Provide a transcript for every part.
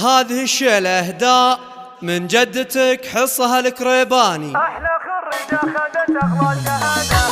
هذه الشيلة اهداء من جدتك حصها الكريباني. احلى خريجة خذت اغلى شهادة.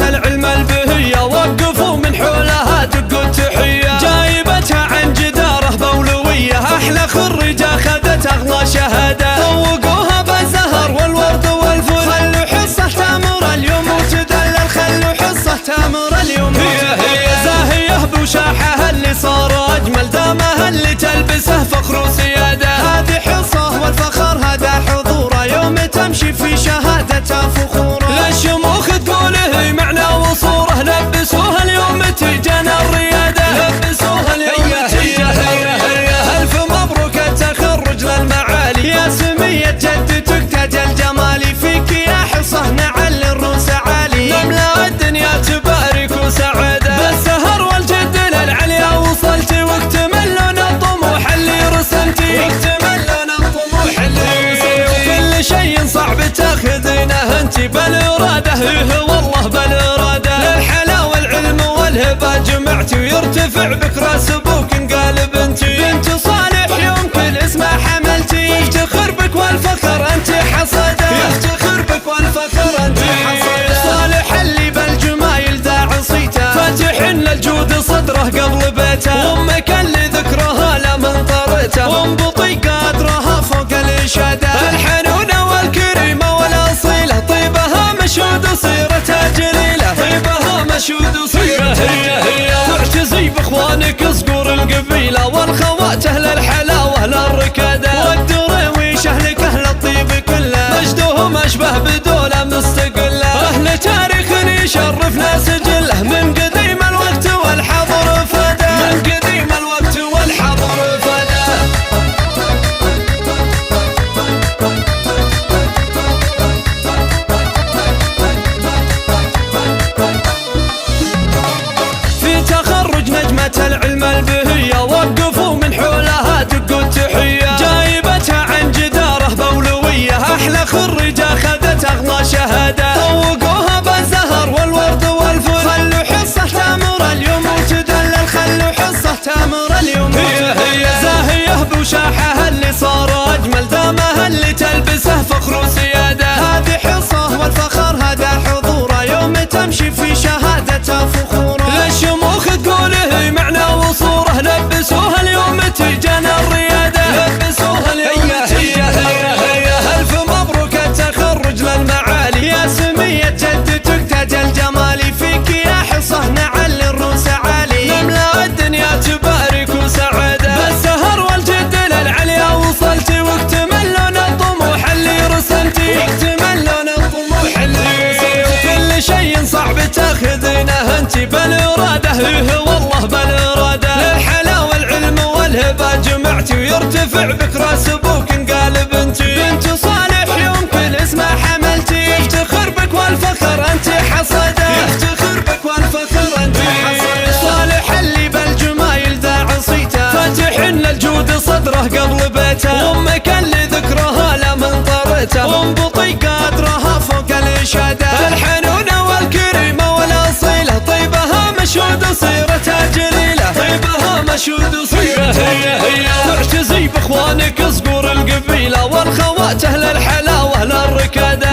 العلم البهية وقفوا من حولها دقوا التحية، جايبتها عن جدارة بولوية، أحلى خريجة خذت أغلى شهادة، فوقوها بالزهر والورد والفل، خلوا حصة تامر اليوم وتدلل، خلوا حصة تامر اليوم هي زاهية بوشاحها اللي صار أجمل، دامها اللي تلبسه فخر وسيادة، هذه حصة والفخر هذا حضوره، يوم تمشي في شهادتها فخورة، للشموخ تقوله معنى وصوره، لبسوها اليوم تيجانا الريادة، لبسوها اليوم تيجانا ألف مبروك التخرج للمعالي، يا سمية جدتك تاج الجمالي، فيك يا حصة نعلي الروس عالي، نملا الدنيا تبارك وسعادة، بالسهر والجد للعليا وصلتي، واكتمل لنا الطموح اللي رسمتي، واكتمل لنا الطموح اللي رسمتي، وكل شيء صعب تاخذينه انتي بالإرادة، والله بالإرادة، للحلا والعلم والهبة جمعتي، ويرتفع بك راس ابوك انقالب انتي، بنت صالح يوم كل اسمه حملتي، يفتخر بك والفخر انت حصده، يفتخر بك والفخر انت حصده، صالح اللي بالجمايل ذا عصيته، فاتح للجود صدره قبل بيته، وامك اللي ذكرها لا من طرته، وام بطي قادرها فوق الاشاده، الحنونه والكريمه والاصيله، طيبها مشهود وصيرتها جليله، طيبها مشهود وصيرتها هي معتزي باخوانك صقور القبيله، والخوات اهل الحلاوه للركاده، والدرويش اهلك اهل الطيب كله، مجدهم اشبه بدوله مستقله، اهل تاريخ يشرفنا سجله، من قديم الوقت والحضر فدا، من قديم الوقت والحضر فدا. في تخرج نجمة العلم البهية وقفوا من حولها دقوا التحية، جايبتها عن جدارة بولوية، أحلى خريجة خذت أغلى شهادة، فوقوها بالزهر والورد والفل، خلوا حصة تامر اليوم وتدلل، خلوا حصة تامر اليوم هي زاهية بوشاحها اللي صار أجمل، دامها اللي تلبسه فخر وسيادة، هذه حصة والفخر هذا حضوره، يوم تمشي في شهادتها فخورة، للشموخ تقوله معنى وصوره، لبسوها اليوم تيجانا الريادة، لبسوها اليوم تيجانا ألف مبروك التخرج للمعالي، يا سمية جدتك تاج الجمالي، فيك يا حصة نعلي الروس عالي، نملا الدنيا تبارك وسعادة، بالسهر والجد للعليا وصلتي، واكتمل لنا الطموح اللي رسمتي، واكتمل لنا الطموح اللي رسمتي، وكل شيء صعب تاخذينه انتي بالإرادة، والله بالإرادة، للحلا والعلم والهبة جمعتي، ويرتفع بك راس ابوك انقالب انتي، بنت صالح يوم كل اسمه حملتي، يفتخر بك والفخر انت حصده، يفتخر بك والفخر انت حصده، صالح اللي بالجمايل ذا عصيته، فاتح للجود صدره قبل بيته، وامك اللي ذكرها لا من طرته، وام بطي قادرها فوق الاشاده، الحنونه والكريمه والاصيله، طيبها مشهود وصيرتها جليله، طيبها مشهود وصيرتها هي معتزي باخوانك صقور القبيله، والخوات اهل الحلاوه للركاده،